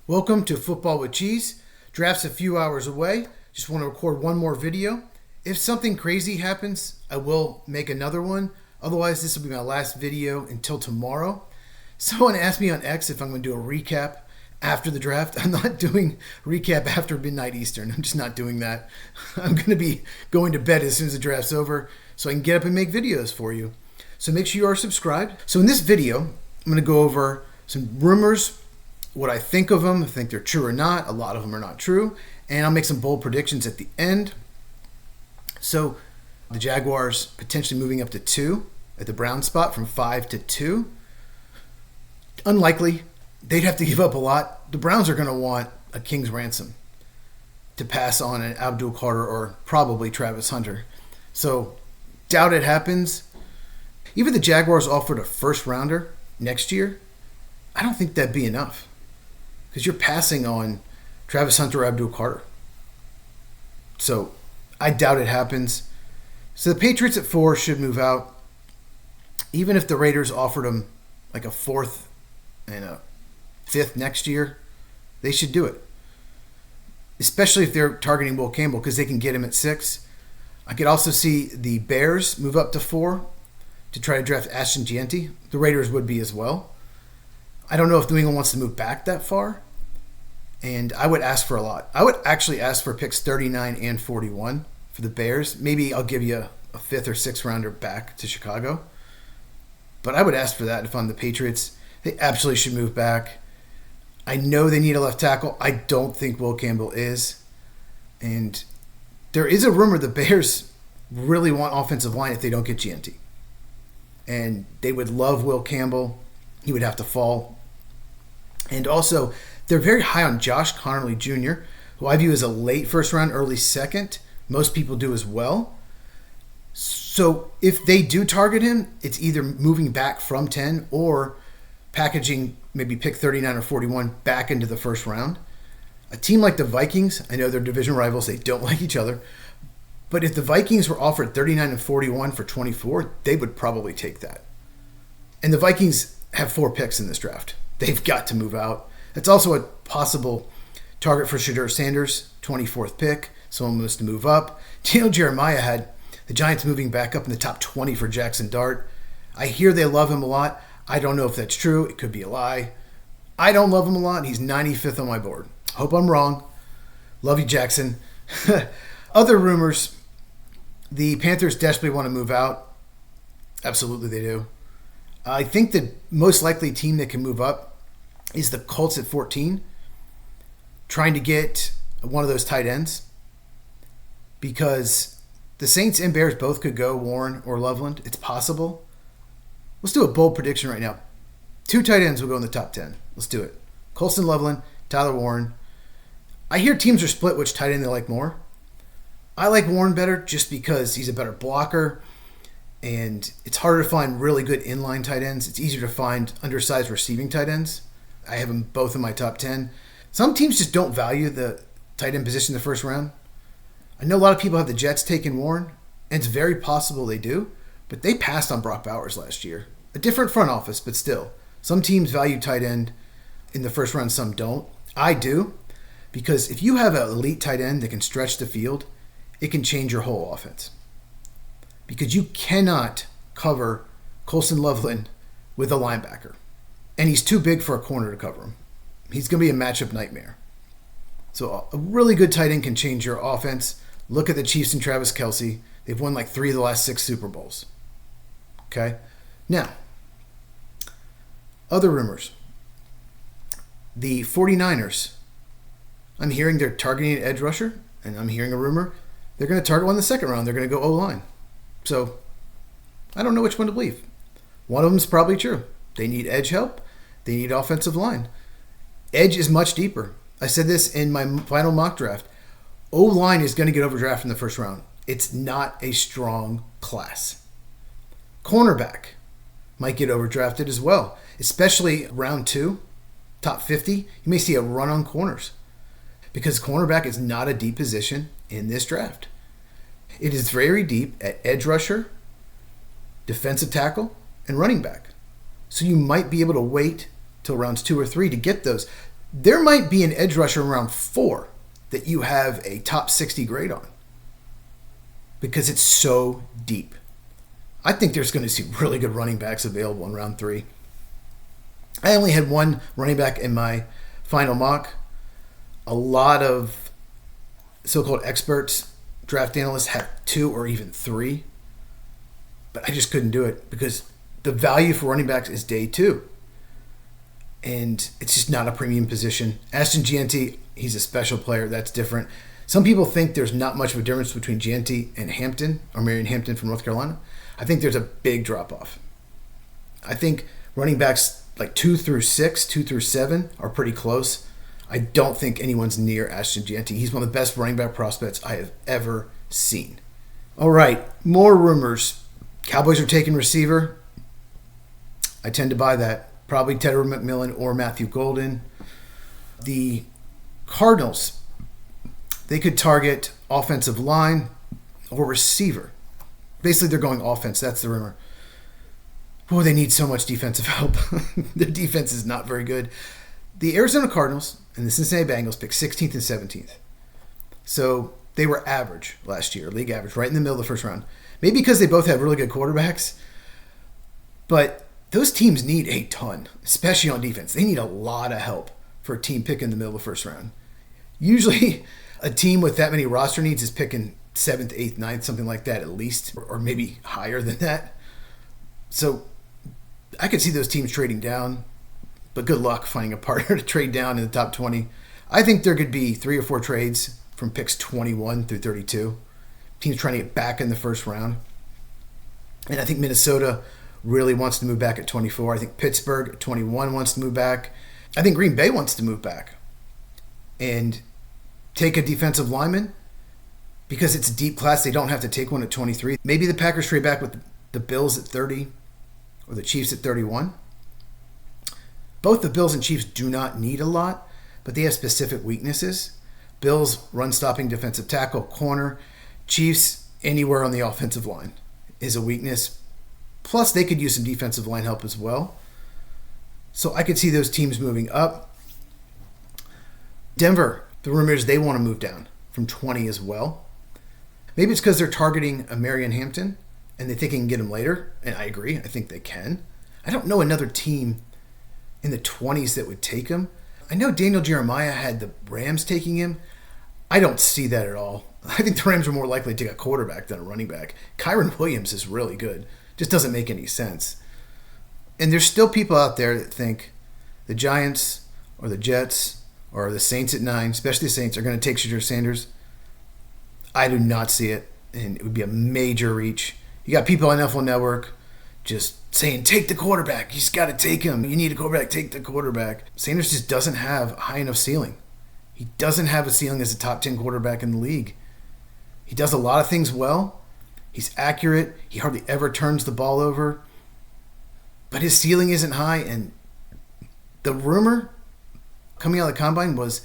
Welcome to Football with Cheese. Draft's a few hours away. Just want to record one more video. If something crazy happens, I will make another one. Otherwise, this will be my last video until tomorrow. Someone asked me on X if I'm going to do a recap after the draft. I'm not doing recap after midnight Eastern. I'm just not doing that. I'm going to be going to bed as soon as the draft's over so I can get up and make videos for you. So make sure you are subscribed. So in this video, I'm going to go over some rumors, what I think of them, I think they're true or not. A lot of them are not true. And I'll make some bold predictions at the end. So the Jaguars potentially moving up to 2 at the Brown spot from 5 to 2. Unlikely. They'd have to give up a lot. The Browns are going to want a king's ransom to pass on an Abdul Carter or probably Travis Hunter. So doubt it happens. Even the Jaguars offered a first rounder next year. I don't think that'd be enough. Because you're passing on Travis Hunter or Abdul Carter. So I doubt it happens. So the Patriots at 4 should move out. Even if the Raiders offered them like a 4th and a 5th next year, they should do it. Especially if they're targeting Will Campbell because they can get him at 6. I could also see the Bears move up to 4 to try to draft Ashton Gianti. The Raiders would be as well. I don't know if New England wants to move back that far. And I would ask for a lot. I would actually ask for picks 39 and 41 for the Bears. Maybe I'll give you a 5th or 6th rounder back to Chicago. But I would ask for that if I'm the Patriots. They absolutely should move back. I know they need a left tackle. I don't think Will Campbell is. And there is a rumor the Bears really want offensive line if they don't get Gianti. And they would love Will Campbell. He would have to fall. And also, they're very high on Josh Connerly Jr., who I view as a late first round, early second. Most people do as well. So if they do target him, it's either moving back from 10 or packaging maybe pick 39 or 41 back into the first round. A team like the Vikings, I know they're division rivals, they don't like each other. But if the Vikings were offered 39 and 41 for 24, they would probably take that. And the Vikings have 4 picks in this draft. They've got to move out. That's also a possible target for Shadur Sanders, 24th pick. Someone wants to move up. Daniel Jeremiah had the Giants moving back up in the top 20 for Jackson Dart. I hear they love him a lot. I don't know if that's true. It could be a lie. I don't love him a lot. He's 95th on my board. Hope I'm wrong. Love you, Jackson. Other rumors. The Panthers desperately want to move out. Absolutely they do. I think the most likely team that can move up is the Colts at 14, trying to get one of those tight ends, because the Saints and Bears both could go Warren or Loveland. It's possible. Let's do a bold prediction right now. 2 tight ends will go in the top 10. Let's do it. Colston Loveland, Tyler Warren. I hear teams are split which tight end they like more. I like Warren better just because he's a better blocker, and it's harder to find really good inline tight ends. It's easier to find undersized receiving tight ends. I have them both in my top 10. Some teams just don't value the tight end position in the first round. I know a lot of people have the Jets taking Warren, and it's very possible they do, but they passed on Brock Bowers last year. A different front office, but still. Some teams value tight end in the first round, some don't. I do, because if you have an elite tight end that can stretch the field, it can change your whole offense. Because you cannot cover Colston Loveland with a linebacker. And he's too big for a corner to cover him. He's going to be a matchup nightmare. So a really good tight end can change your offense. Look at the Chiefs and Travis Kelce. They've won like 3 of the last 6 Super Bowls. Okay? Now, other rumors. The 49ers. I'm hearing they're targeting an edge rusher, and I'm hearing a rumor they're going to target one in the second round. They're going to go O-line. So, I don't know which one to believe. One of them is probably true. They need edge help. They need offensive line. Edge is much deeper. I said this in my final mock draft. O-line is going to get overdrafted in the first round. It's not a strong class. Cornerback might get overdrafted as well, especially round 2, top 50. You may see a run on corners because cornerback is not a deep position in this draft. It is very deep at edge rusher, defensive tackle, and running back. So you might be able to wait till rounds 2 or 3 to get those. there might be an edge rusher in round 4 that you have a top 60 grade on because it's so deep. I think there's going to see really good running backs available in round 3. I only had one running back in my final mock. A lot of so-called experts, draft analysts, had 2 or even 3. But I just couldn't do it because the value for running backs is day 2. And it's just not a premium position. Ashton Gianti, he's a special player. That's different. Some people think there's not much of a difference between Gianti and Hampton, or Marion Hampton from North Carolina. I think there's a big drop-off. I think running backs like 2 through 6, 2 through 7 are pretty close. I don't think anyone's near Ashton Gianti. He's one of the best running back prospects I have ever seen. All right, more rumors. Cowboys are taking receiver. I tend to buy that. Probably Tedder McMillan or Matthew Golden. The Cardinals, they could target offensive line or receiver. Basically, they're going offense. That's the rumor. Oh, they need so much defensive help. Their defense is not very good. The Arizona Cardinals and the Cincinnati Bengals picked 16th and 17th. So they were average last year, league average, right in the middle of the first round. Maybe because they both have really good quarterbacks. But those teams need a ton, especially on defense. They need a lot of help for a team picking in the middle of the first round. Usually a team with that many roster needs is picking 7th, 8th, 9th, something like that at least, or maybe higher than that. So I could see those teams trading down, but good luck finding a partner to trade down in the top 20. I think there could be 3 or 4 trades from picks 21 through 32. Teams trying to get back in the first round. And I think Minnesota really wants to move back at 24. I think Pittsburgh at 21 wants to move back. I think Green Bay wants to move back and take a defensive lineman because it's a deep class. They don't have to take one at 23. Maybe the Packers trade back with the Bills at 30 or the Chiefs at 31. Both the Bills and Chiefs do not need a lot, but they have specific weaknesses. Bills, run-stopping defensive tackle, corner. Chiefs, anywhere on the offensive line is a weakness. Plus, they could use some defensive line help as well. So I could see those teams moving up. Denver, the rumor is they want to move down from 20 as well. Maybe it's because they're targeting a Marion Hampton and they think they can get him later. And I agree. I think they can. I don't know another team in the 20s that would take him. I know Daniel Jeremiah had the Rams taking him. I don't see that at all. I think the Rams are more likely to take a quarterback than a running back. Kyron Williams is really good. Just doesn't make any sense. And there's still people out there that think the Giants or the Jets or the Saints at 9, especially the Saints, are going to take Shedeur Sanders. I do not see it, and it would be a major reach. You got people on NFL Network just saying, take the quarterback. He's got to take him. You need a quarterback, take the quarterback. Sanders just doesn't have a high enough ceiling. He doesn't have a ceiling as a top 10 quarterback in the league. He does a lot of things well. He's accurate. He hardly ever turns the ball over. But his ceiling isn't high. And the rumor coming out of the combine was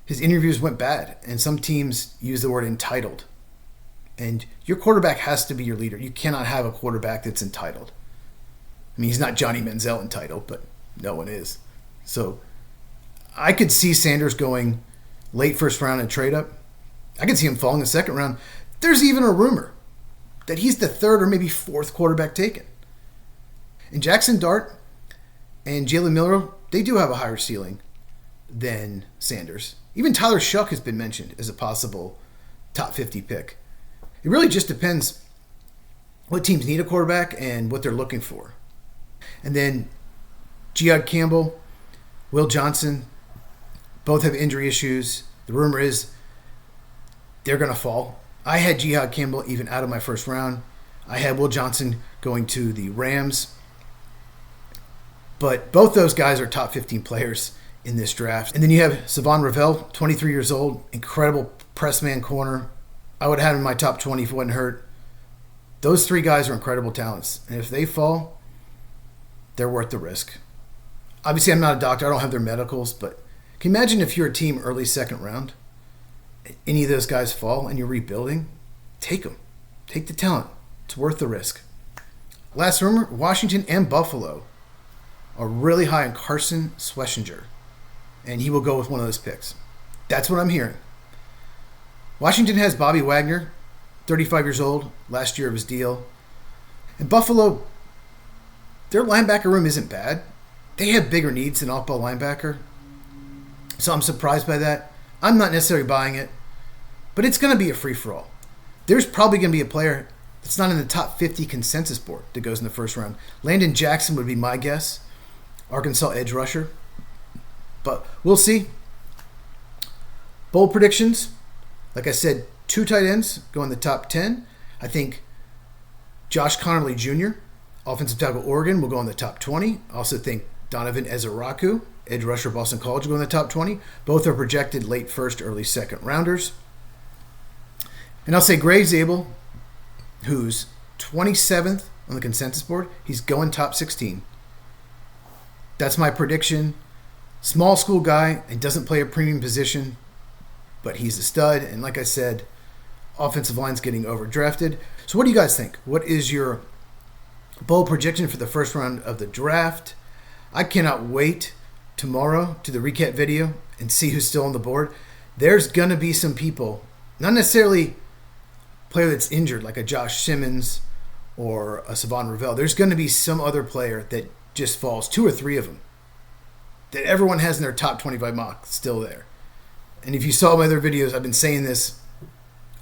his interviews went bad. And some teams use the word entitled. And your quarterback has to be your leader. You cannot have a quarterback that's entitled. I mean, he's not Johnny Manziel entitled, but no one is. So I could see Sanders going late first round and trade up. I could see him falling in the second round. There's even a rumor that he's the 3rd or maybe 4th quarterback taken. And Jackson Dart and Jalen Milroe, they do have a higher ceiling than Sanders. Even Tyler Shuck has been mentioned as a possible top 50 pick. It really just depends what teams need a quarterback and what they're looking for. And then Jihad Campbell, Will Johnson, both have injury issues. The rumor is they're going to fall. I had Jihad Campbell even out of my first round. I had Will Johnson going to the Rams. But both those guys are top 15 players in this draft. And then you have Savon Ravel, 23 years old, incredible press man corner. I would have had him in my top 20 if it wasn't hurt. Those 3 guys are incredible talents. And if they fall, they're worth the risk. Obviously, I'm not a doctor. I don't have their medicals. But can you imagine if you're a team early second round, any of those guys fall and you're rebuilding? Take them. Take the talent. It's worth the risk. Last rumor, Washington and Buffalo are really high on Carson Schlesinger. and he will go with one of those picks. That's what I'm hearing. Washington has Bobby Wagner, 35 years old, last year of his deal. And Buffalo, their linebacker room isn't bad. They have bigger needs than off-ball linebacker. So I'm surprised by that. I'm not necessarily buying it, but it's going to be a free-for-all. There's probably going to be a player that's not in the top 50 consensus board that goes in the first round. Landon Jackson would be my guess. Arkansas edge rusher. But we'll see. Bold predictions. Like I said, 2 tight ends go in the top 10. I think Josh Connerly Jr., offensive tackle Oregon, will go in the top 20. I also think Donovan Ezeraku, edge rusher Boston College, will go in the top 20. Both are projected late first, early second rounders. And I'll say Gray Zabel, who's 27th on the consensus board, he's going top 16. That's my prediction. Small school guy and doesn't play a premium position, but he's a stud. And like I said, offensive line's getting overdrafted. So what do you guys think? What is your bold projection for the first round of the draft? I cannot wait tomorrow to the recap video and see who's still on the board. There's going to be some people, not necessarily player that's injured like a Josh Simmons or a Savon Ravel. There's going to be some other player that just falls, 2 or 3 of them, that everyone has in their top 25 mock still there. And if you saw my other videos, I've been saying this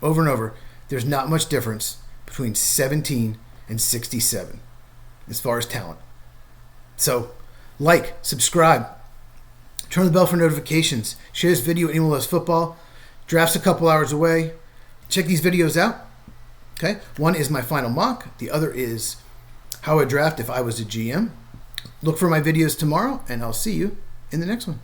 over and over. There's not much difference between 17 and 67 as far as talent. So, like, subscribe, turn the bell for notifications, share this video with anyone who loves football. Draft's a couple hours away. Check these videos out. Okay, one is my final mock. The other is how I draft if I was a GM. Look for my videos tomorrow, and I'll see you in the next one.